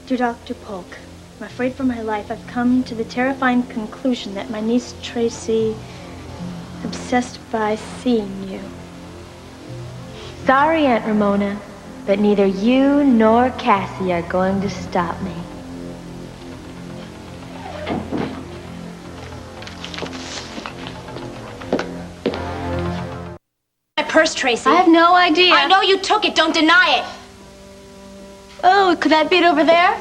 Dear Dr. Polk, I'm afraid for my life I've come to the terrifying conclusion that my niece Tracy is obsessed by seeing you. Sorry, Aunt Ramona, but neither you nor Cassie are going to stop me. My purse, Tracy. I have no idea. I know you took it. Don't deny it. Oh, could that be it over there?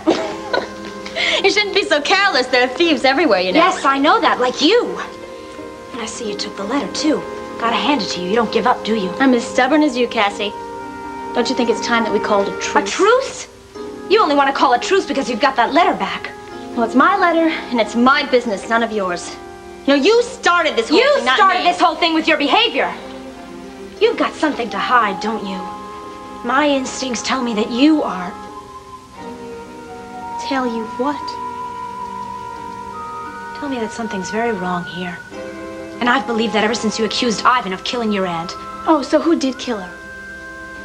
You shouldn't be so careless. There are thieves everywhere, you know. Yes, I know that, like you. And I see you took the letter, too. Gotta hand it to you. You don't give up, do you? I'm as stubborn as you, Cassie. Don't you think it's time that we called a truce? A truce? You only want to call a truce because you've got that letter back. Well, it's my letter, and it's my business, none of yours. You know, you started this whole thing, You not started me. this whole thing with your behavior. You've got something to hide, don't you? My instincts tell me that you are. Tell you what? Tell me that something's very wrong here. And I've believed that ever since you accused Ivan of killing your aunt. Oh, so who did kill her?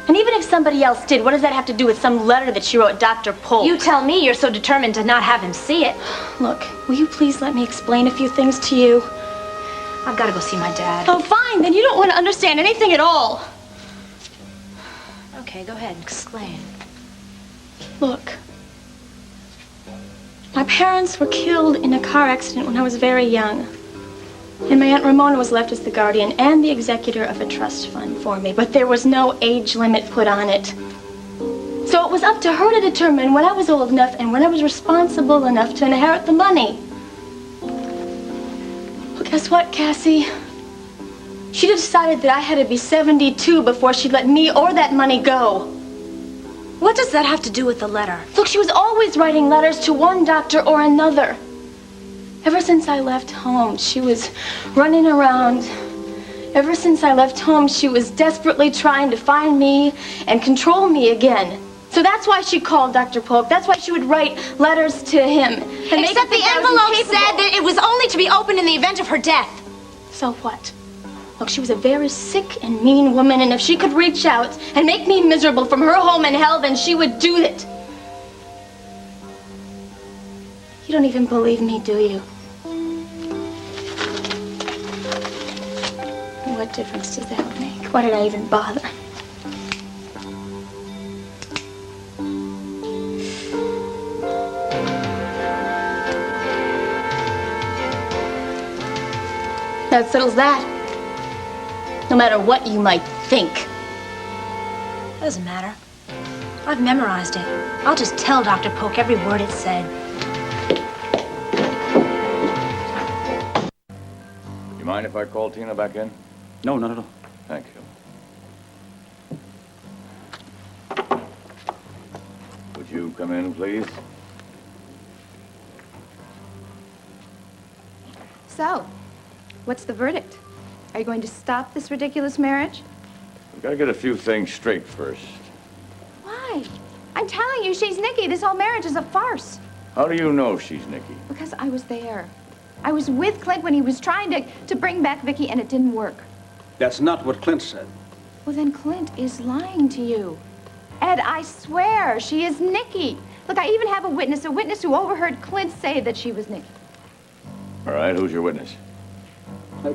And even if somebody else did, what does that have to do with some letter that she wrote Dr. Polk? You tell me you're so determined to not have him see it. Look, will you please let me explain a few things to you? I've got to go see my dad. Oh, fine. Then you don't want to understand anything at all. Okay, go ahead. Explain. Look. My parents were killed in a car accident when I was very young. And my Aunt Ramona was left as the guardian and the executor of a trust fund for me, but there was no age limit put on it. So it was up to her to determine when I was old enough and when I was responsible enough to inherit the money. Well, guess what, Cassie? She decided that I had to be 72 before she'd let me or that money go. What does that have to do with the letter? Look, she was always writing letters to one doctor or another. Ever since I left home, she was running around. Ever since I left home, she was desperately trying to find me and control me again. So that's why she called Dr. Polk. That's why she would write letters to him. Except the envelope said that it was only to be opened in the event of her death. So what? Look, she was a very sick and mean woman, and if she could reach out and make me miserable from her home in hell, then she would do it. You don't even believe me, do you? What difference does that make? Why did I even bother? That settles that. No matter what you might think. Doesn't matter. I've memorized it. I'll just tell Dr. Polk every word it said. You mind if I call Tina back in? No, not at all. Thank you. Would you come in, please? So, what's the verdict? Are you going to stop this ridiculous marriage? We've got to get a few things straight first. Why? I'm telling you, she's Nikki. This whole marriage is a farce. How do you know she's Nikki? Because I was there. I was with Clint when he was trying to bring back Vicky, and it didn't work. That's not what Clint said. Well, then Clint is lying to you. Ed, I swear, she is Nikki. Look, I even have a witness who overheard Clint say that she was Nikki. All right, who's your witness?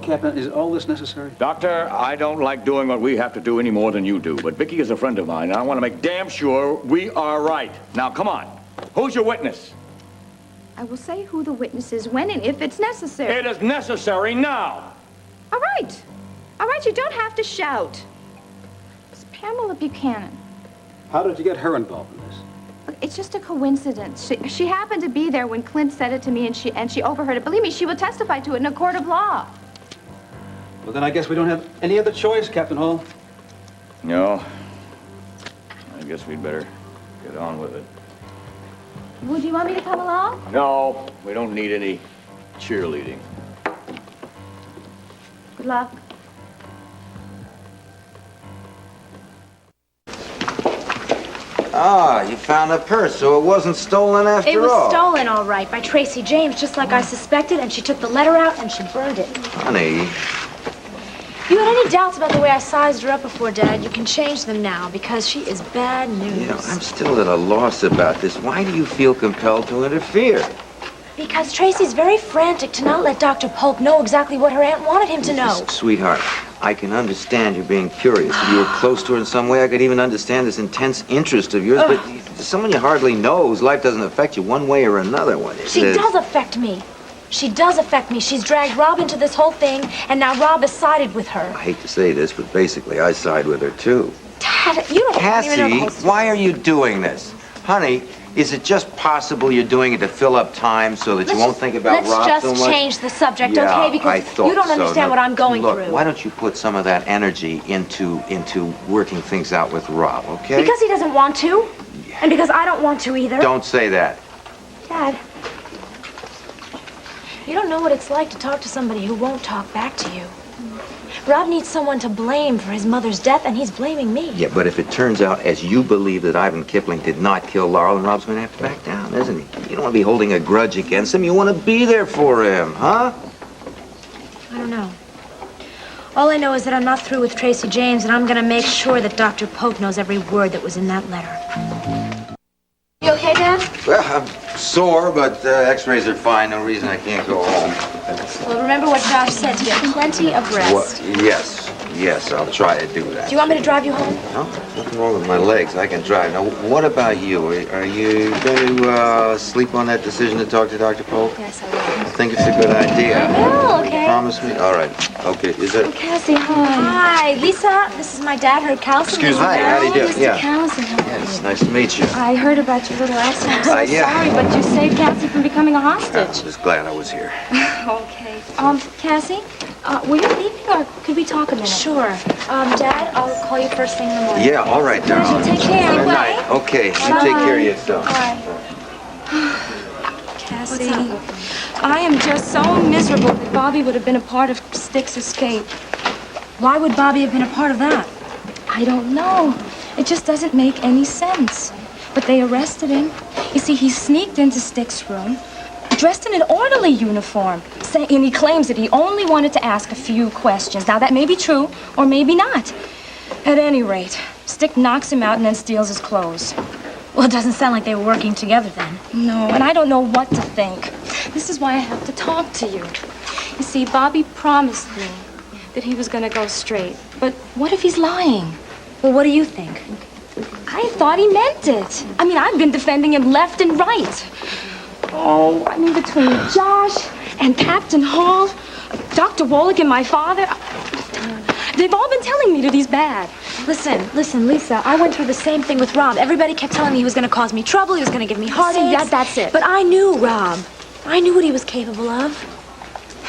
Captain, is all this necessary? Doctor, I don't like doing what we have to do any more than you do, but Vicky is a friend of mine, and I want to make damn sure we are right. Now, come on. Who's your witness? I will say who the witness is when and if it's necessary. It is necessary now. All right. All right, you don't have to shout. It's Pamela Buchanan. How did you get her involved in this? Look, it's just a coincidence. She happened to be there when Clint said it to me, and she overheard it. Believe me, she will testify to it in a court of law. Well, then I guess we don't have any other choice, Captain Hall. No. I guess we'd better get on with it. Would you want me to come along? No, we don't need any cheerleading. Good luck. Ah, you found a purse, so it wasn't stolen after all. It was stolen, all right, by Tracy James, just like I suspected, and she took the letter out and she burned it. Honey, If you had any doubts about the way I sized her up before, Dad, you can change them now because she is bad news. You know, I'm still at a loss about this. Why do you feel compelled to interfere? Because Tracy's very frantic to not let Dr. Polk know exactly what her aunt wanted him to know. Sweetheart, I can understand you being curious. If you were close to her in some way, I could even understand this intense interest of yours. But someone you hardly know whose life doesn't affect you one way or another. She does affect me. She does affect me. She's dragged Rob into this whole thing, and now Rob has sided with her. I hate to say this, but basically I side with her, too. Dad, you don't even know. Cassie, why are you doing this? Honey, is it just possible you're doing it to fill up time so that you won't think about Rob so much? Let's just change the subject, Yeah, okay? Because I thought you don't so. understand Now, what I'm going look, through. Why don't you put some of that energy into working things out with Rob, okay? Because he doesn't want to, and because I don't want to either. Don't say that. Dad, you don't know what it's like to talk to somebody who won't talk back to you. Rob needs someone to blame for his mother's death, and he's blaming me. Yeah, but if it turns out, as you believe, that Ivan Kipling did not kill Laurel, then Rob's going to have to back down, isn't he? You don't want to be holding a grudge against him. You want to be there for him, huh? I don't know. All I know is that I'm not through with Tracy James, and I'm going to make sure that Dr. Polk knows every word that was in that letter. You okay, Dad? Well, I'm sore, but x-rays are fine. No reason I can't go home. Well, remember what Josh said, to get plenty of rest. Yes, I'll try to do that. Do you want me to drive you home? No, nothing wrong with my legs. I can drive. Now, what about you? Are you going to sleep on that decision to talk to Dr. Polk? Yes, I will. I think it's a good idea. I will, okay. Promise me? All right. Okay, is it? Cassie, hi. Hi, Lisa. This is my dad, Herb Callison. Excuse me. Hi, how do you do? Mr. Yeah. Callison, how are Yeah, you? it's nice to meet you. I heard about your little accident. I'm so yeah. sorry, but you saved Cassie from becoming a hostage. I'm just glad I was here. Okay. Cassie, were you leaving or could we talk a minute? Sure. Dad, I'll call you first thing in the morning. Yeah, all right, darling. Take care. Good night. Okay, you take care of yourself. Cassie, I am just so miserable that Bobby would have been a part of Stick's escape. Why would Bobby have been a part of that? I don't know. It just doesn't make any sense. But they arrested him. You see, he sneaked into Stick's room, dressed in an orderly uniform, and he claims that he only wanted to ask a few questions. Now, that may be true, or maybe not. At any rate, Stick knocks him out and then steals his clothes. Well, it doesn't sound like they were working together then. No, and I don't know what to think. This is why I have to talk to you. You see, Bobby promised me that he was going to go straight. But what if he's lying? Well, what do you think? I thought he meant it. I mean, I've been defending him left and right. Oh, I mean, between Josh and Captain Hall, Dr. Wallach and my father, they've all been telling me that he's bad. Listen, Lisa, I went through the same thing with Rob. Everybody kept telling me he was going to cause me trouble, he was going to give me heartaches. That's it. But I knew Rob. I knew what he was capable of.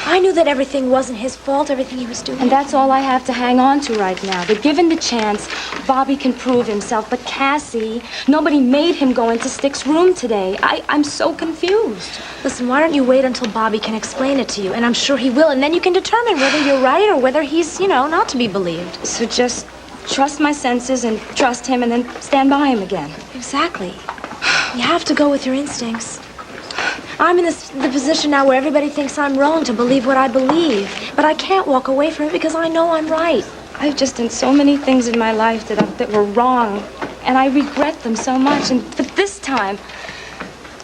I knew that everything wasn't his fault, everything he was doing. And that's all I have to hang on to right now. That given the chance, Bobby can prove himself. But Cassie, nobody made him go into Stick's room today. I'm so confused. Listen, why don't you wait until Bobby can explain it to you? And I'm sure he will. And then you can determine whether you're right or whether he's, not to be believed. So just trust my senses and trust him and then stand by him again. Exactly. You have to go with your instincts. I'm in the position now where everybody thinks I'm wrong to believe what I believe. But I can't walk away from it because I know I'm right. I've just done so many things in my life that were wrong. And I regret them so much. But this time,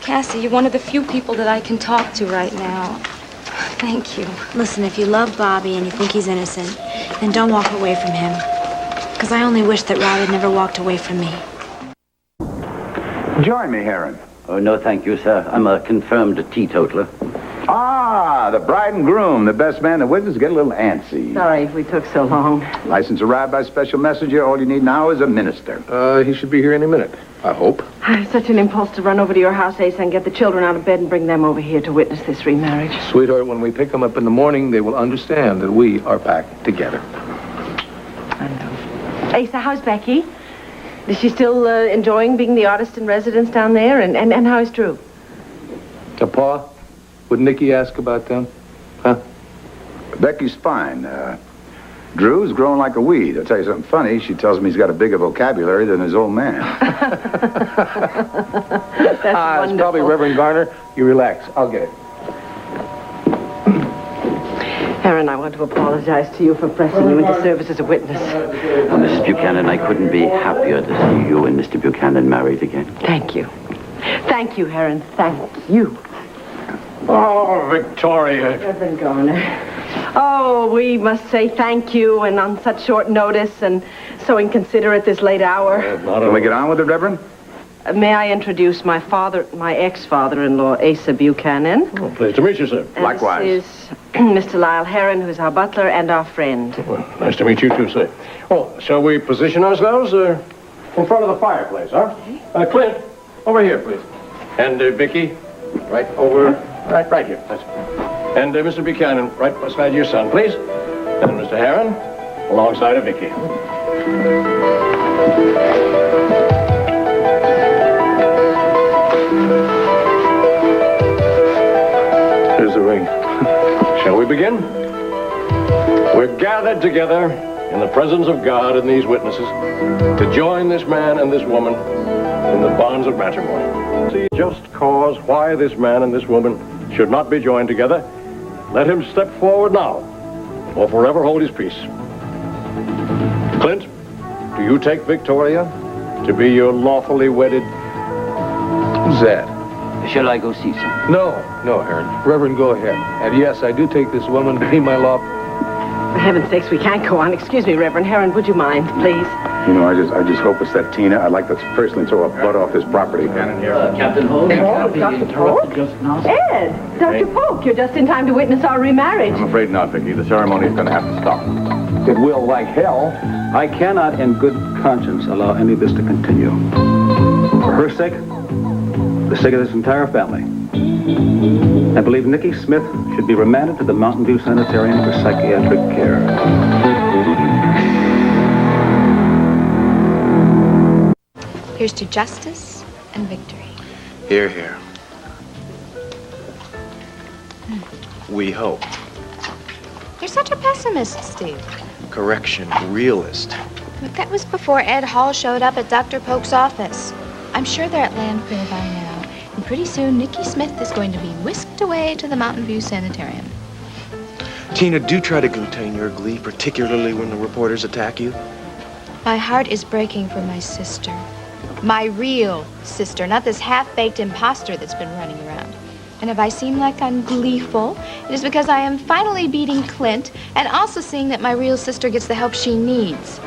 Cassie, you're one of the few people that I can talk to right now. Thank you. Listen, if you love Bobby and you think he's innocent, then don't walk away from him. Because I only wish that Rob had never walked away from me. Join me, Heron. Oh, no, thank you, sir. I'm a confirmed teetotaler. Ah, the bride and groom, the best man and witness, get a little antsy. Sorry we took so long. License arrived by special messenger. All you need now is a minister. He should be here any minute, I hope. I have such an impulse to run over to your house, Ace, and get the children out of bed and bring them over here to witness this remarriage. Sweetheart, when we pick them up in the morning, they will understand that we are back together. I know. Asa, how's Becky? Is she still enjoying being the artist in residence down there? And how's Drew? Pa, would Nikki ask about them? Huh? Becky's fine. Drew's growing like a weed. I'll tell you something funny. She tells me he's got a bigger vocabulary than his old man. That's wonderful. It's probably Reverend Garner. You relax. I'll get it. Heron, I want to apologize to you for pressing you into service as a witness. Well, Mrs. Buchanan, I couldn't be happier to see you and Mr. Buchanan married again. Thank you. Thank you, Heron. Thank you. Oh, Victoria. Reverend Garner. Oh, we must say thank you, and on such short notice, and so inconsiderate this late hour. Can we get on with it, Reverend? May I introduce my ex-father-in-law, Asa Buchanan? Oh, pleased to meet you, sir. And Likewise. This is Mr. Lyle Heron, who's our butler and our friend. Well, nice to meet you, too, sir. Oh, shall we position ourselves in front of the fireplace, huh? Clint, over here, please. And Vicky, right over, right here. That's it. And Mr. Buchanan, right beside your son, please. And Mr. Heron, alongside of Vicky. Here's the ring. Shall we begin? We're gathered together in the presence of God and these witnesses to join this man and this woman in the bonds of matrimony. See just cause why this man and this woman should not be joined together. Let him step forward now or forever hold his peace. Clint, do you take Victoria to be your lawfully wedded? Who's that? Shall I go see some? No, Heron. Reverend, go ahead. And yes, I do take this woman to be my law. For heaven's sakes, we can't go on. Excuse me, Reverend Heron, would you mind, please? You know, I just hope it's that Tina. I'd like to personally throw a butt off this property. Captain Holmes, Dr. Polk? Ed, Dr. Polk, you're just in time to witness our remarriage. I'm afraid not, Vicky. The ceremony is going to have to stop. It will, like hell. I cannot, in good conscience, allow any of this to continue. For her sake, the sake of this entire family, I believe Nikki Smith should be remanded to the Mountain View Sanitarium for psychiatric care. Here's to justice and victory. Hear, hear. We hope. You're such a pessimist, Steve. Correction, realist. But that was before Ed Hall showed up at Dr. Polk's office. I'm sure they're at landfill by now. And pretty soon, Nikki Smith is going to be whisked away to the Mountain View Sanitarium. Tina, do try to contain your glee, particularly when the reporters attack you. My heart is breaking for my sister. My real sister, not this half-baked imposter that's been running around. And if I seem like I'm gleeful, it is because I am finally beating Clint and also seeing that my real sister gets the help she needs.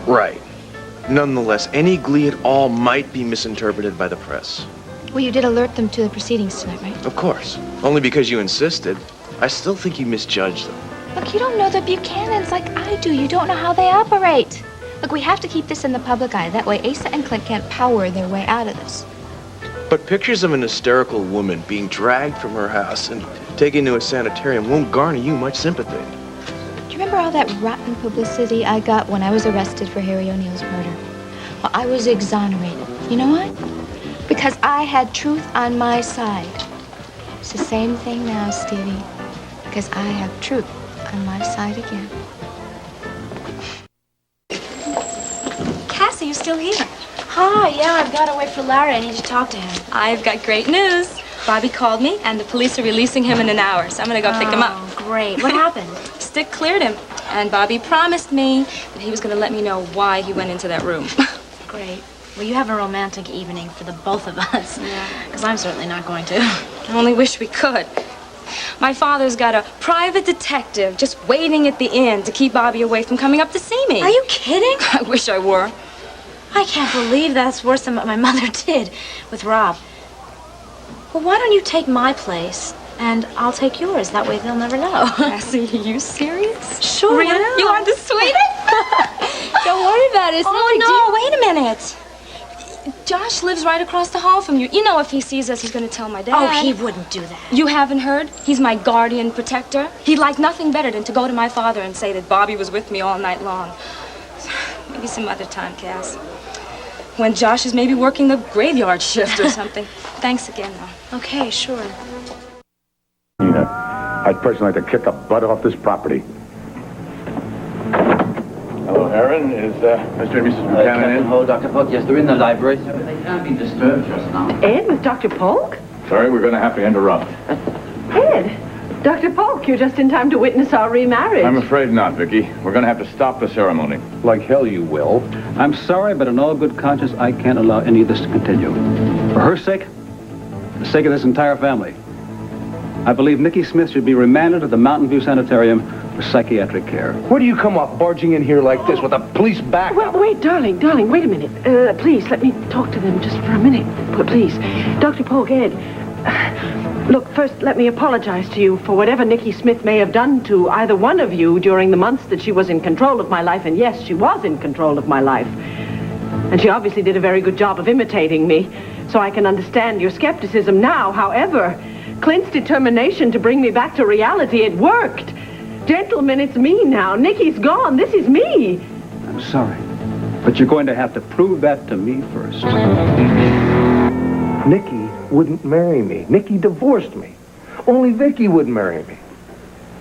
Right. Nonetheless, any glee at all might be misinterpreted by the press. Well, you did alert them to the proceedings tonight, right? Of course. Only because you insisted. I still think you misjudged them. Look, you don't know the Buchanans like I do. You don't know how they operate. Look, we have to keep this in the public eye. That way Asa and Clint can't power their way out of this. But pictures of an hysterical woman being dragged from her house and taken to a sanitarium won't garner you much sympathy. Do you remember all that rotten publicity I got when I was arrested for Harry O'Neill's murder? Well, I was exonerated. You know why? Because I had truth on my side. It's the same thing now, Stevie. Because I have truth on my side again. Cassie, you're still here. Hi, yeah, I've got to wait for Larry. I need to talk to him. I've got great news. Bobby called me, and the police are releasing him in an hour, so I'm going to go pick him up. Oh, great. What happened? Stick cleared him, and Bobby promised me that he was going to let me know why he went into that room. Great. Well, you have a romantic evening for the both of us. Yeah. Because I'm certainly not going to. I only wish we could. My father's got a private detective just waiting at the inn to keep Bobby away from coming up to see me. Are you kidding? I wish I were. I can't believe that's worse than what my mother did with Rob. Well, why don't you take my place, and I'll take yours. That way they'll never know. Cassie, are you serious? Sure. Really? You want the sweetest? Don't worry about it. It's Oh, no, wait a minute. Josh lives right across the hall from you. You know if he sees us, he's going to tell my dad. Oh, he wouldn't do that. You haven't heard? He's my guardian protector. He'd like nothing better than to go to my father and say that Bobby was with me all night long. Maybe some other time, Cass. When Josh is maybe working the graveyard shift or something. Thanks again, though. Okay, sure. Tina, I'd personally like to kick a butt off this property. Hello, Heron. Is Mr. and Mrs. Buchanan in? Hold, Dr. Polk. Yes, they're in the library, sir. They can't be disturbed just now. Ed, with Dr. Polk? Sorry, we're going to have to interrupt. Ed, Dr. Polk, you're just in time to witness our remarriage. I'm afraid not, Vicky. We're going to have to stop the ceremony. Like hell you will. I'm sorry, but in all good conscience, I can't allow any of this to continue. For her sake, the sake of this entire family, I believe Nicky Smith should be remanded to the Mountain View Sanitarium for psychiatric care. Where do you come off barging in here like this with a police backup? Well, wait, darling, wait a minute. Please, let me talk to them just for a minute. Please. Dr. Polk, Ed, look, first, let me apologize to you for whatever Nicky Smith may have done to either one of you during the months that she was in control of my life. And yes, she was in control of my life. And she obviously did a very good job of imitating me, so I can understand your skepticism now. However, Clint's determination to bring me back to reality, it worked. Gentlemen, it's me now. Nicky's gone. This is me. I'm sorry, but you're going to have to prove that to me first. Nicky wouldn't marry me. Nicky divorced me. Only Vicky would marry me.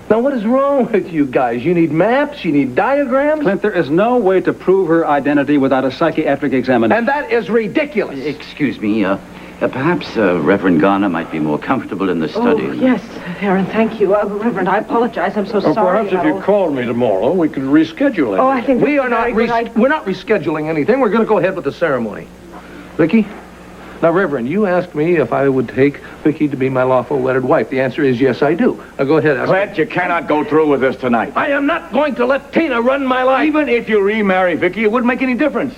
Now, what is wrong with you guys? You need maps? You need diagrams? Clint, there is no way to prove her identity without a psychiatric examination. And that is ridiculous. Excuse me, perhaps Reverend Garner might be more comfortable in the study. Oh, yes, Aaron, thank you. Reverend, I apologize. I'm so sorry. Perhaps if you called me tomorrow, we could reschedule it. Oh, I think we're not rescheduling anything. We're going to go ahead with the ceremony. Vicky? Now, Reverend, you asked me if I would take Vicky to be my lawful wedded wife. The answer is yes, I do. Now, go ahead. Clint, you cannot go through with this tonight. I am not going to let Tina run my life. Even if you remarry Vicky, it wouldn't make any difference.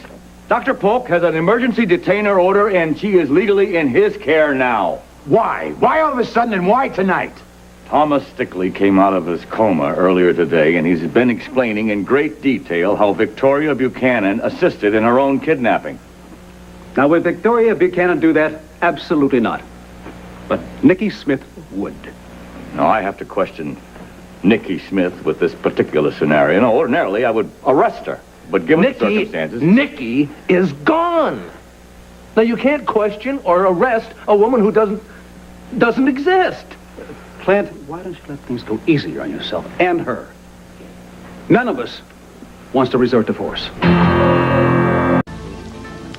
Dr. Polk has an emergency detainer order, and she is legally in his care now. Why? Why all of a sudden, and why tonight? Thomas Stickley came out of his coma earlier today, and he's been explaining in great detail how Victoria Buchanan assisted in her own kidnapping. Now, would Victoria Buchanan do that? Absolutely not. But Nicky Smith would. Now, I have to question Nicky Smith with this particular scenario. No, ordinarily, I would arrest her. But given the circumstances... Nicky is gone. Now, you can't question or arrest a woman who doesn't exist. Clint, why don't you let things go easier on yourself and her? None of us wants to resort to force.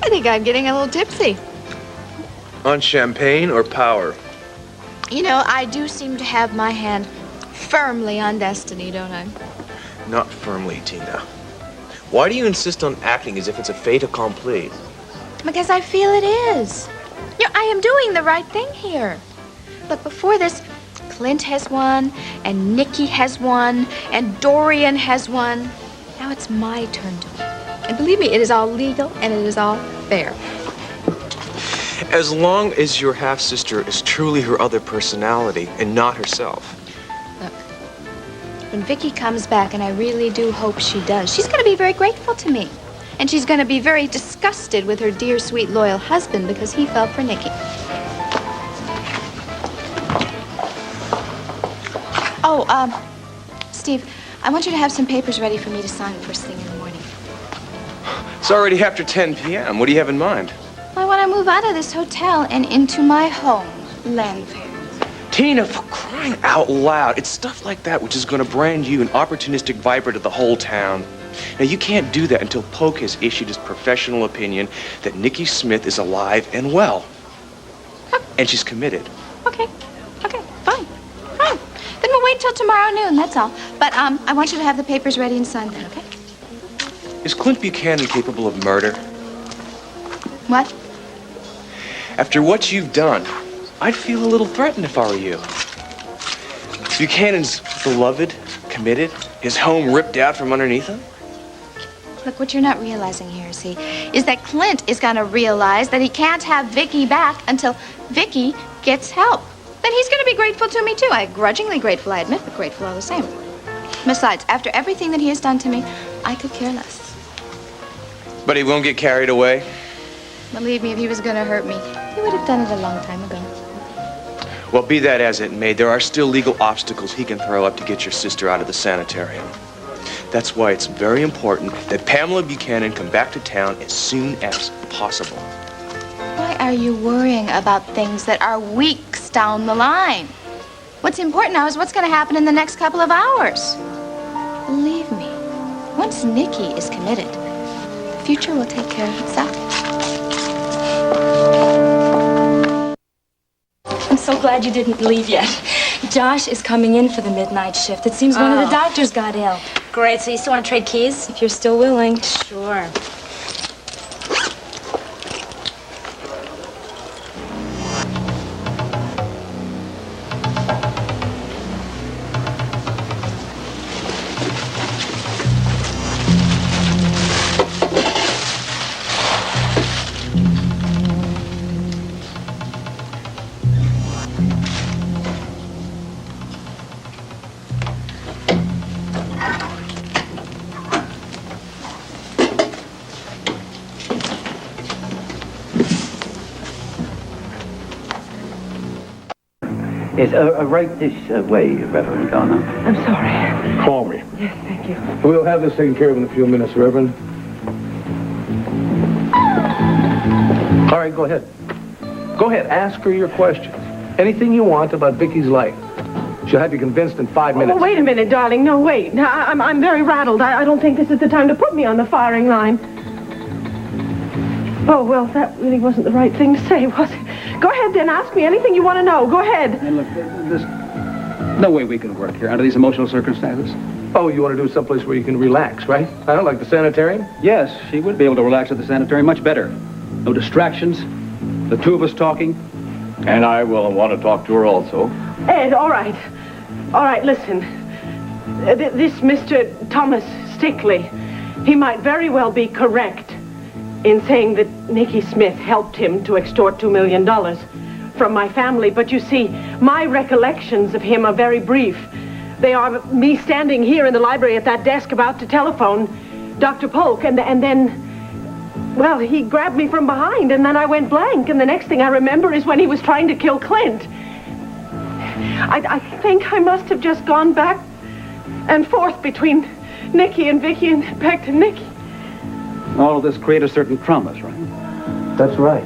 I think I'm getting a little tipsy. On champagne or power? You know, I do seem to have my hand firmly on destiny, don't I? Not firmly, Tina. Why do you insist on acting as if it's a fait accompli? Because I feel it is. You know, I am doing the right thing here. Look, before this, Clint has won, and Nicky has won, and Dorian has won. Now it's my turn to win. And believe me, it is all legal, and it is all fair. As long as your half-sister is truly her other personality and not herself. Look, when Vicky comes back, and I really do hope she does, she's going to be very grateful to me. And she's going to be very disgusted with her dear, sweet, loyal husband because he fell for Nicky. Oh, Steve, I want you to have some papers ready for me to sign first thing in the morning. It's already after 10 p.m. What do you have in mind? I want to move out of this hotel and into my home, Landfair. Tina, for crying out loud, it's stuff like that which is going to brand you an opportunistic viper to the whole town. Now, you can't do that until Polk has issued his professional opinion that Nicky Smith is alive and well. And she's committed. Okay, fine. Then we'll wait till tomorrow noon, that's all. But, I want you to have the papers ready and signed then, okay? Is Clint Buchanan capable of murder? What? After what you've done, I'd feel a little threatened if I were you. Buchanan's beloved, committed, his home ripped out from underneath him? Look, what you're not realizing here, is that Clint is going to realize that he can't have Vicky back until Vicky gets help. Then he's going to be grateful to me, too. I'm grudgingly grateful, I admit, but grateful all the same. Besides, after everything that he has done to me, I could care less. But he won't get carried away? Believe me, if he was going to hurt me, he would have done it a long time ago. Well, be that as it may, there are still legal obstacles he can throw up to get your sister out of the sanitarium. That's why it's very important that Pamela Buchanan come back to town as soon as possible. Why are you worrying about things that are weeks down the line? What's important now is what's going to happen in the next couple of hours. Believe me, once Nicky is committed, the future will take care of itself. I'm so glad you didn't leave yet. Josh is coming in for the midnight shift. It seems one of the doctors got ill. Great, so you still want to trade keys? If you're still willing. Sure. Yes, right this way, Reverend Garner. I'm sorry. Call me. Yes, thank you. We'll have this taken care of in a few minutes, Reverend. All right, go ahead. Go ahead, ask her your questions. Anything you want about Vicky's life. She'll have you convinced in 5 minutes. Oh, wait a minute, darling. No, wait. Now, I'm very rattled. I don't think this is the time to put me on the firing line. Oh, well, that really wasn't the right thing to say, was it? Go ahead, then. Ask me anything you want to know. Go ahead. And look, there's no way we can work here under these emotional circumstances. Oh, you want to do someplace where you can relax, right? Like the sanitarium? Yes, she would be able to relax at the sanitarium much better. No distractions. The two of us talking. And I will want to talk to her also. Ed, all right. All right, listen. This Mr. Thomas Stickley, he might very well be correct in saying that Nicky Smith helped him to extort $2 million from my family. But you see, my recollections of him are very brief. They are me standing here in the library at that desk about to telephone Dr. Polk, and then, well, he grabbed me from behind, and then I went blank, and the next thing I remember is when he was trying to kill Clint. I think I must have just gone back and forth between Nicky and Vicky and back to Nicky. All of this created certain traumas, right? That's right.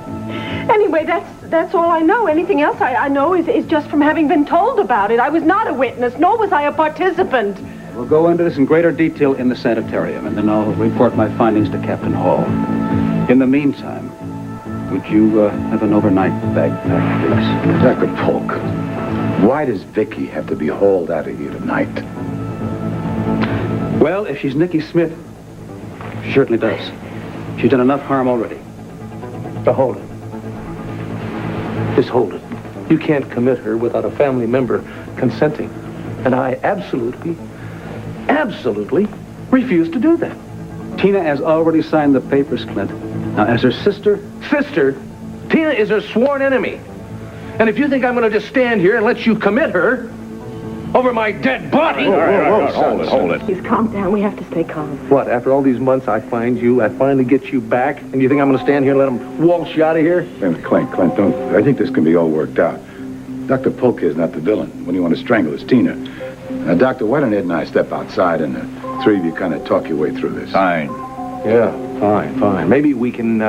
Anyway, that's all I know. Anything else I know is just from having been told about it. I was not a witness, nor was I a participant. We'll go into this in greater detail in the sanitarium, and then I'll report my findings to Captain Hall. In the meantime, would you have an overnight bag packed, please? Dr. Polk, why does Vicky have to be hauled out of here tonight? Well, if she's Nicky Smith, she certainly does. She's done enough harm already. Now, hold it. Just hold it. You can't commit her without a family member consenting. And I absolutely refuse to do that. Tina has already signed the papers, Clint. Now, as her sister... Sister, Tina is her sworn enemy. And if you think I'm going to just stand here and let you commit her over my dead body... Hold it. Please calm down. We have to stay calm. What, after all these months I find you, I finally get you back, and you think I'm going to stand here and let them waltz you out of here? Clint, don't... I think this can be all worked out. Dr. Polk is not the villain. When you want to strangle is Tina. Now, Doctor, why don't Ed and I step outside and the three of you kind of talk your way through this? Fine. Yeah, fine. Maybe we can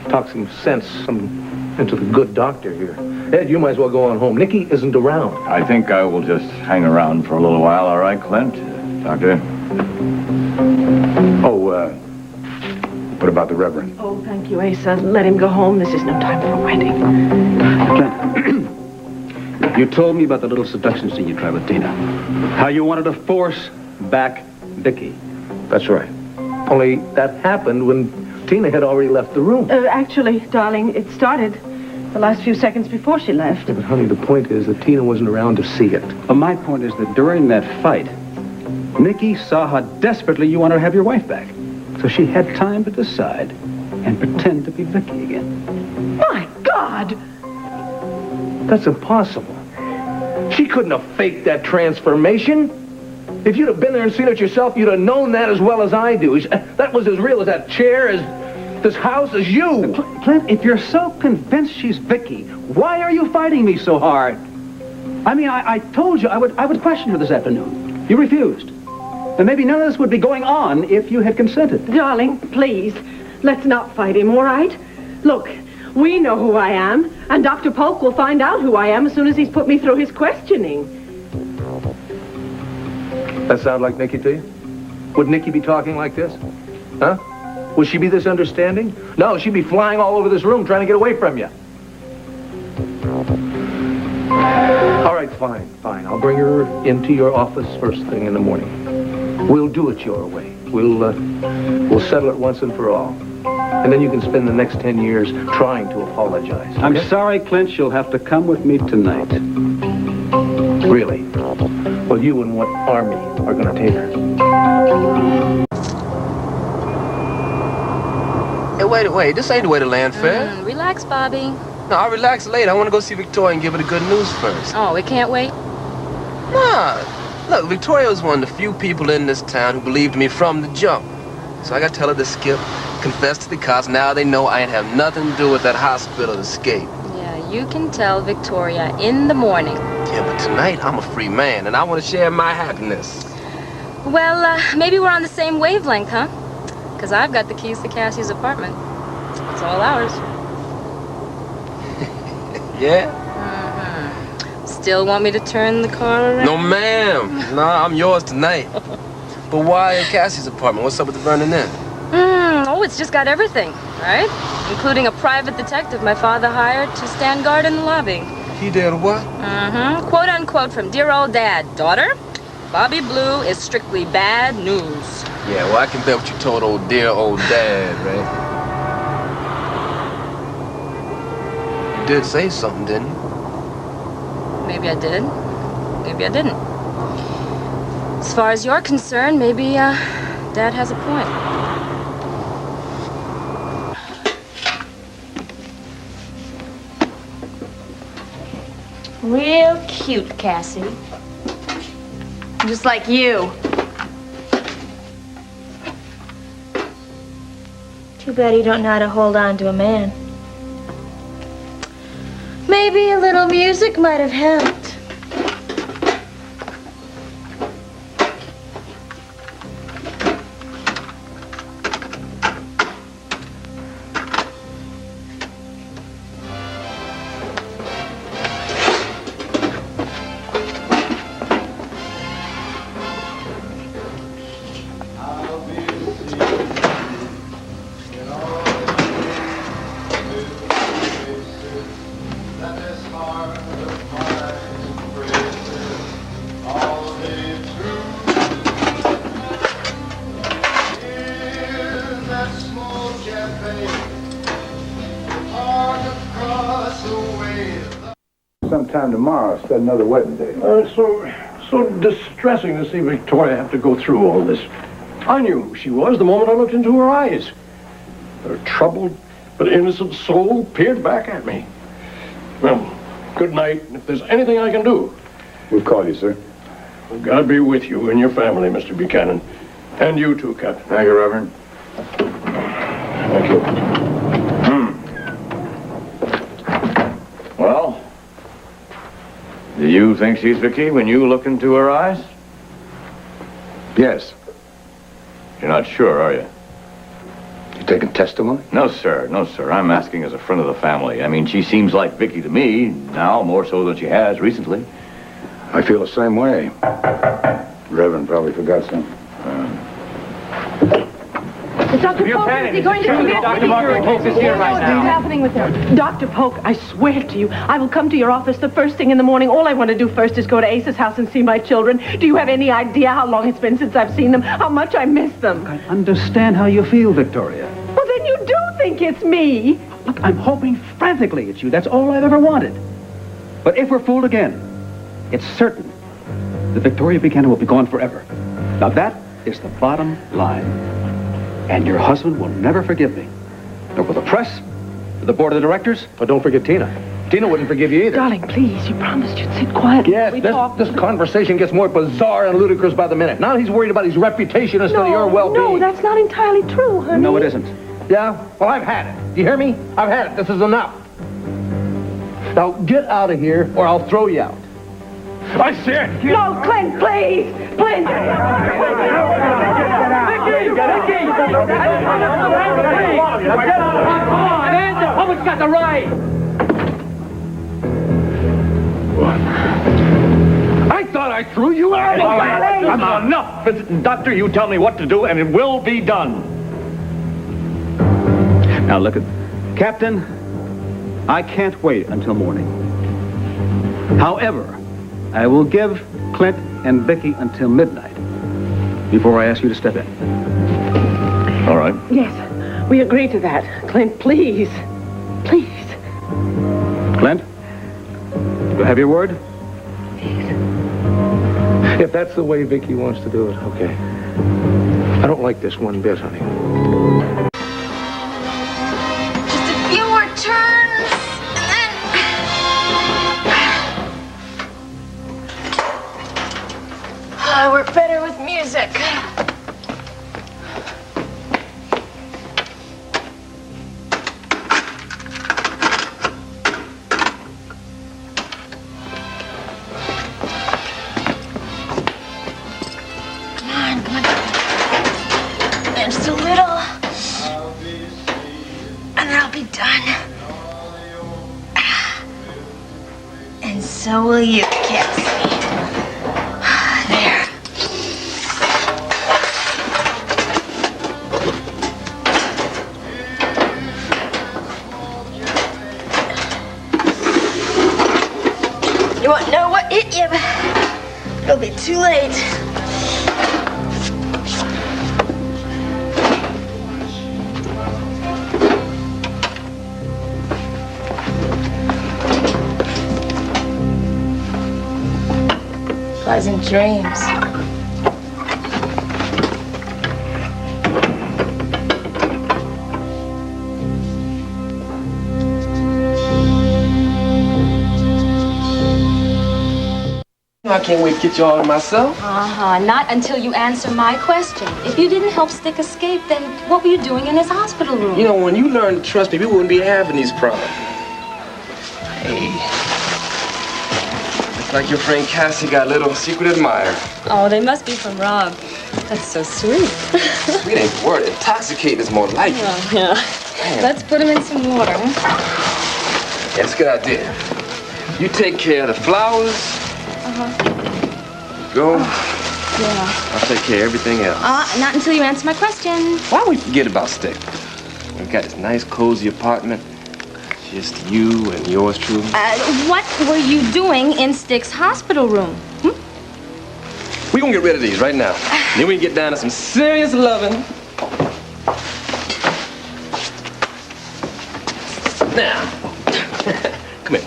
talk some sense into the good doctor here. Ed, you might as well go on home. Nicky isn't around. I think I will just hang around for a little while, all right, Clint? Doctor? Oh, what about the Reverend? Oh, thank you, Asa. Let him go home. This is no time for a wedding. Clint, you told me about the little seduction scene you tried with Tina. How you wanted to force back Vicky. That's right. Only that happened when Tina had already left the room. Actually, darling, it started the last few seconds before she left. Yeah, but, honey, the point is that Tina wasn't around to see it. Well, my point is that during that fight, Nicky saw how desperately you wanted to have your wife back. So she had time to decide and pretend to be Vicky again. My God! That's impossible. She couldn't have faked that transformation. If you'd have been there and seen it yourself, you'd have known that as well as I do. That was as real as that chair, as this house, as you. Clint, if you're so convinced she's Vicky, why are you fighting me so hard? I mean, I told you I would question her this afternoon. You refused. And maybe none of this would be going on if you had consented. Darling, please, let's not fight him, all right? Look, we know who I am, and Dr. Polk will find out who I am as soon as he's put me through his questioning. That sound like Nicky to you? Would Nicky be talking like this? Huh? Would she be this understanding? No, she'd be flying all over this room trying to get away from you. All right, fine. I'll bring her into your office first thing in the morning. We'll do it your way. We'll settle it once and for all. And then you can spend the next 10 years trying to apologize. Okay? I'm sorry, Clint. You'll have to come with me tonight. Really? Well, you and what army are going to take her? Hey, wait. This ain't the way to land fair. Relax, Bobby. No, I'll relax later. I want to go see Victoria and give her the good news first. Oh, we can't wait? Nah. Look, Victoria was one of the few people in this town who believed me from the jump. So I got to tell her to skip, confess to the cops. Now they know I ain't have nothing to do with that hospital escape. Yeah, you can tell Victoria in the morning. Yeah, but tonight I'm a free man, and I want to share my happiness. Well, maybe we're on the same wavelength, huh? Because I've got the keys to Cassie's apartment. It's all ours. Yeah? Still want me to turn the car around? No, ma'am. Nah, I'm yours tonight. But why at Cassie's apartment? What's up with the burning in? Oh, it's just got everything, right? Including a private detective my father hired to stand guard in the lobby. He did what? Quote unquote from dear old dad. Daughter, Bobby Blue is strictly bad news. Yeah, well, I can bet what you told dear old dad, right? You did say something, didn't you? Maybe I did. Maybe I didn't. As far as you're concerned, maybe, Dad has a point. Real cute, Cassie. Just like you. Too bad you don't know how to hold on to a man. Maybe a little music might have helped. Sometime tomorrow, set another wedding date. It's so distressing to see Victoria have to go through all this. I knew who she was the moment I looked into her eyes. Her troubled but innocent soul peered back at me. Well, good night. If there's anything I can do... We'll call you, sir. Well, God be with you and your family, Mr. Buchanan. And you too, Captain. Thank you, Reverend. Thank you. Well, do you think she's Vicky when you look into her eyes? Yes. You're not sure, are you? You taking testimony? No, sir. No, sir. I'm asking as a friend of the family. I mean, she seems like Vicky to me now, more so than she has recently. I feel the same way. Reverend probably forgot something. Is Dr. Polk, is he going to come here? Dr. Margaret Polk is here right now. What's happening with her? Dr. Polk, I swear to you, I will come to your office the first thing in the morning. All I want to do first is go to Ace's house and see my children. Do you have any idea how long it's been since I've seen them? How much I miss them? I understand how you feel, Victoria. Well, then you do think it's me. Look, I'm hoping frantically it's you. That's all I've ever wanted. But if we're fooled again, it's certain that Victoria Buchanan will be gone forever. Now, that is the bottom line. And your husband will never forgive me. Nor will the press, or the board of directors. But don't forget Tina. Tina wouldn't forgive you either. Darling, please, you promised you'd sit quietly. Yes, this conversation gets more bizarre and ludicrous by the minute. Now he's worried about his reputation instead of your well-being. No, that's not entirely true, honey. No, it isn't. Yeah? Well, I've had it. Do you hear me? I've had it. This is enough. Now, get out of here, or I'll throw you out. I said... No, Clint, please! Clint! Vicky! Come on, man! The public's got the right! What? I thought I threw you out! I'm enough! Doctor, you tell me what to do, and it will be done. Now, look at... Captain, I can't wait until morning. However, I will give Clint and Vicky until midnight before I ask you to step in. All right. Yes, we agree to that. Clint, please. Please. Clint, do I have your word? If that's the way Vicky wants to do it, okay. I don't like this one bit, honey. Just a few more turns, and then... I work better with music. Just a little, and I'll be done. And so will you, Cassie. There. You won't know what hit you, but it'll be too late. Pleasant dreams. I can't wait to get you all to myself. Not until you answer my question. If you didn't help Stick escape, then what were you doing in his hospital room? You know, when you learn to trust me, we wouldn't be having these problems. Hey. Looks like your friend Cassie got a little secret admirer. Oh, they must be from Rob. That's so sweet. Sweet ain't the word. Intoxicated is more like it. Oh, yeah. Man. Let's put him in some water. Yeah, that's a good idea. You take care of the flowers. Go. Yeah. I'll take care of everything else. Not until you answer my question. Why don't we forget about Stick? We've got this nice, cozy apartment. Just you and yours truly. What were you doing in Stick's hospital room? We're gonna get rid of these right now. Then we can get down to some serious loving. Now, come here.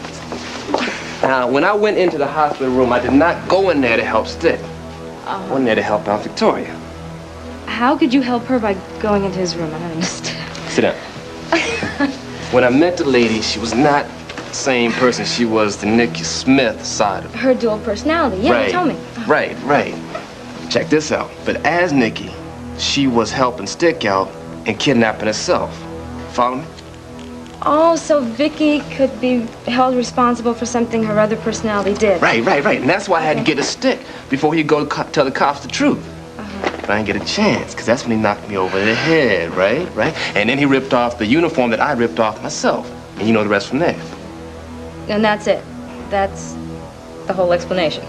Now, when I went into the hospital room, I did not go in there to help Stick. I went in there to help out Victoria. How could you help her by going into his room? I don't understand. Sit down. When I met the lady, she was not the same person she was the Nikki Smith side of her. Her dual personality. Yeah, Right. you told me. Right. Check this out. But as Nikki, she was helping Stick out and kidnapping herself. Follow me? Oh, so Vicky could be held responsible for something her other personality did. Right. And that's why I had to get a Stick before he'd go tell the cops the truth. But I didn't get a chance, because that's when he knocked me over the head, right? And then he ripped off the uniform that I ripped off myself. And you know the rest from there. And that's it. That's the whole explanation.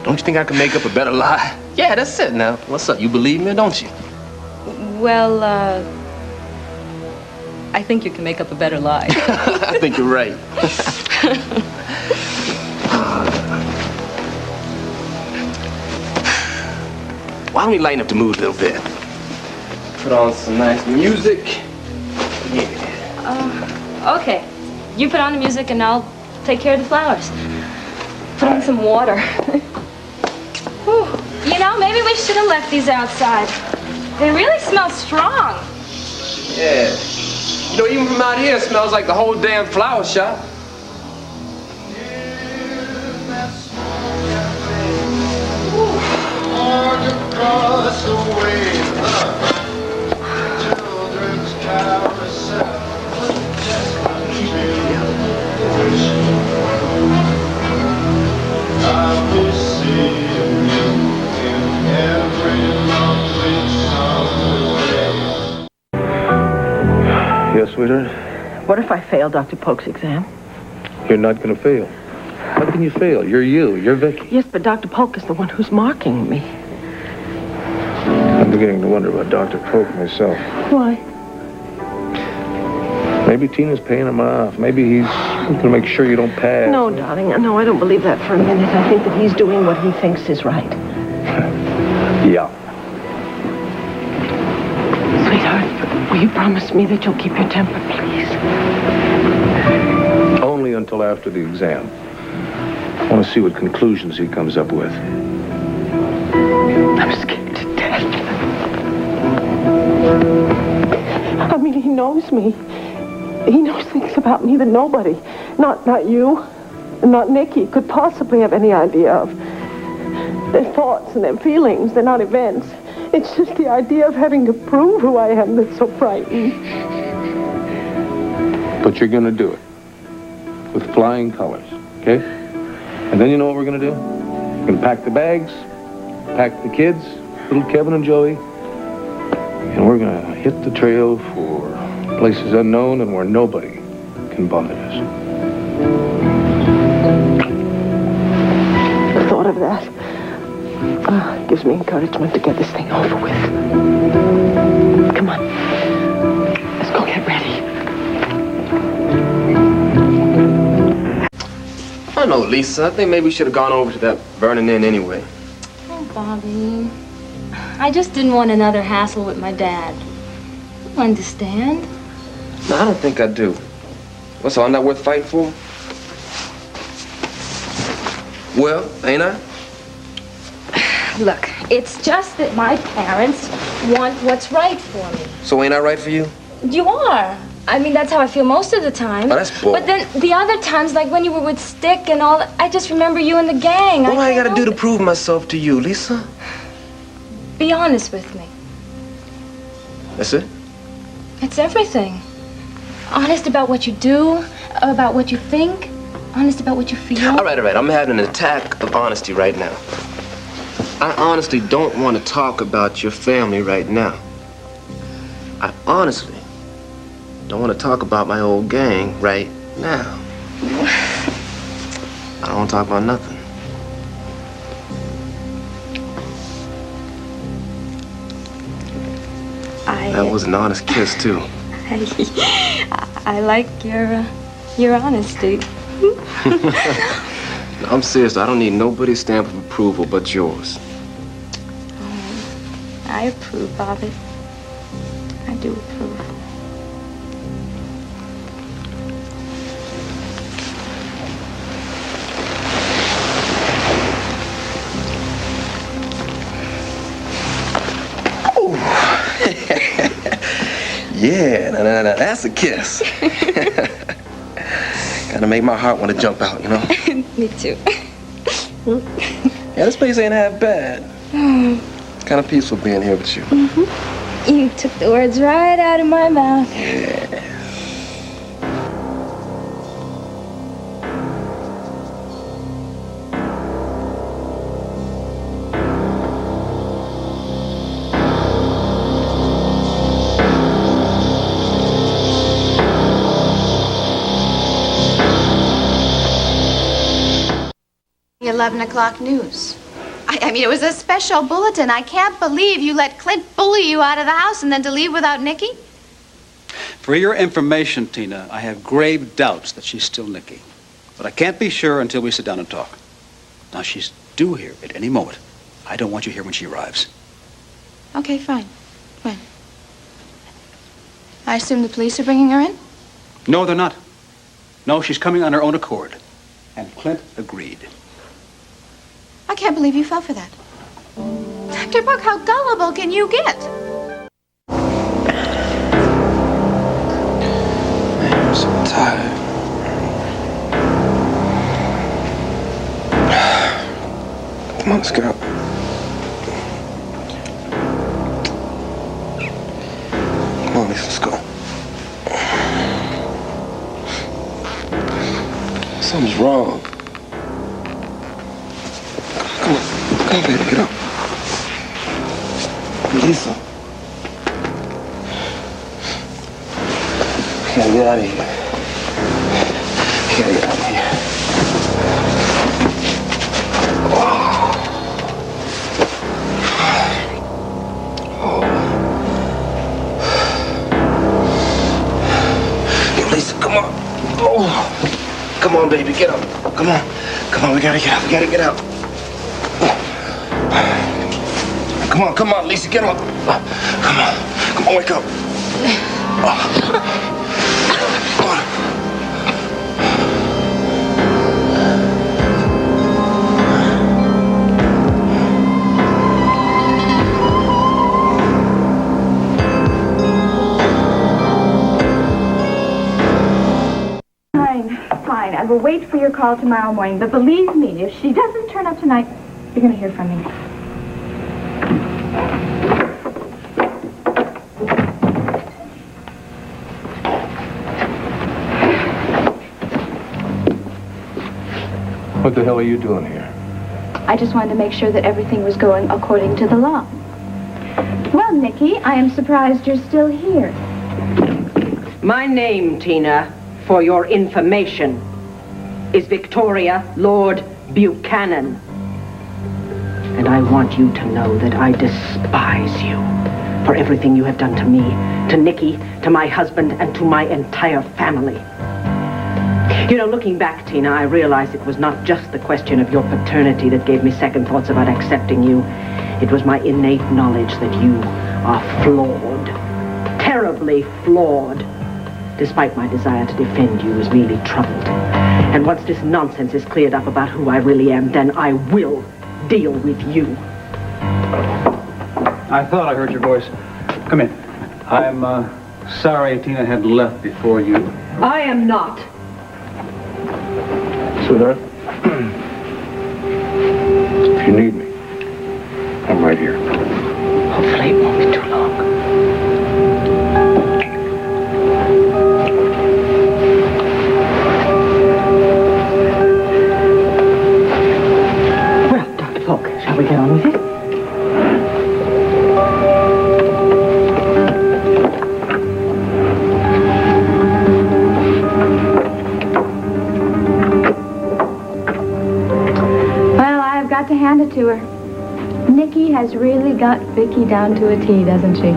Don't you think I could make up a better lie? Yeah, that's it now. What's up? You believe me or don't you? Well, I think you can make up a better lie. I think you're right. Why don't we lighten up the mood a little bit? Put on some nice music. Yeah. Okay. You put on the music and I'll take care of the flowers. Put on some water. Whew. You know, maybe we should have left these outside. They really smell strong. Yeah. You know, even from out here, it smells like the whole damn flower shop. Across the way, children's carousel. I'll be seeing you in every lonely summer day. Yes, sweetheart? What if I fail Dr. Polk's exam? You're not going to fail. How can you fail? You're you. You're Vicky. Yes, but Dr. Polk is the one who's marking me. I'm beginning to wonder about Dr. Polk myself. Why? Maybe Tina's paying him off. Maybe he's We're gonna make sure you don't pass. No, darling. No, I don't believe that for a minute. I think that he's doing what he thinks is right. Yeah. Sweetheart, will you promise me that you'll keep your temper, please? Only until after the exam. I want to see what conclusions he comes up with. I'm scared to death. I mean, he knows me. He knows things about me that nobody, not you, and not Nicky, could possibly have any idea of. Their thoughts and their feelings, they're not events. It's just the idea of having to prove who I am that's so frightening. But you're gonna do it. With flying colors, okay? And then you know what we're gonna do? We're gonna pack the bags, pack the kids, little Kevin and Joey, and we're gonna hit the trail for places unknown and where nobody can bother us. The thought of that gives me encouragement to get this thing over with. Come on. Let's go get ready. I don't know, Lisa. I think maybe we should have gone over to that Burning Inn anyway. Oh, Bobby. I just didn't want another hassle with my dad. You understand? No, I don't think I do. What's all, I'm not worth fighting for? Well, ain't I? Look, it's just that my parents want what's right for me. So ain't I right for you? You are. I mean, that's how I feel most of the time. Oh, that's bull. But then the other times, like when you were with Stick and all, I just remember you and the gang. What do I gotta do to prove myself to you, Lisa? Be honest with me. That's it? It's everything. Honest about what you do, about what you think, honest about what you feel. All right. I'm having an attack of honesty right now. I honestly don't want to talk about your family right now. I honestly don't want to talk about my old gang right now. I don't want to talk about nothing. That was an honest kiss, too. I like your honesty. I'm serious. I don't need nobody's stamp of approval but yours. I approve, Bobby. I do approve. Yeah, now, that's a kiss. Gotta make my heart want to jump out, you know? Me too. Yeah, this place ain't half bad. It's kind of peaceful being here with you. You took the words right out of my mouth. Yeah. The 11 o'clock news. I mean, it was a special bulletin. I can't believe you let Clint bully you out of the house and then to leave without Nicky. For your information, Tina, I have grave doubts that she's still Nicky. But I can't be sure until we sit down and talk. Now, she's due here at any moment. I don't want you here when she arrives. Okay, fine. When? I assume the police are bringing her in? No, they're not. No, she's coming on her own accord. And Clint agreed. I can't believe you fell for that. Dr. Buck, how gullible can you get? Man, I'm so tired. Come on, let's get up. Come on, let's go. Something's wrong. Come on, baby, get up. Lisa. We gotta get out of here. We gotta get out of here. Lisa, come on. Oh. Come on, baby, get up. Come on. Come on, we gotta get up. We gotta get up. Come on, Lisa, get up. Come on, wake up. Come on. Fine. I will wait for your call tomorrow morning. But believe me, if she doesn't turn up tonight, you're going to hear from me. What the hell are you doing here? I just wanted to make sure that everything was going according to the law. Well, Nikki, I am surprised you're still here. My name, Tina, for your information, is Victoria Lord Buchanan. And I want you to know that I despise you for everything you have done to me, to Nikki, to my husband, and to my entire family. You know, looking back, Tina, I realize it was not just the question of your paternity that gave me second thoughts about accepting you. It was my innate knowledge that you are flawed, terribly flawed. Despite my desire to defend you as merely troubled. And once this nonsense is cleared up about who I really am, then I will deal with you. I thought I heard your voice. Come in. I'm sorry Tina had left before you. I am not. Sweetheart, if you need me, I'm right here. Hopefully it won't be too long. Well, Dr. Polk, shall we get on with it? Got to hand it to her. Nikki has really got Vicky down to a T, doesn't she?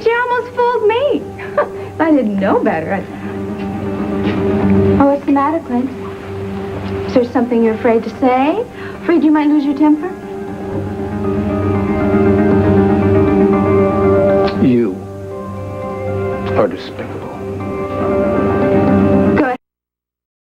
She almost fooled me. If I didn't know better. Oh, what's the matter, Clint? Is there something you're afraid to say? Afraid you might lose your temper? You are despicable.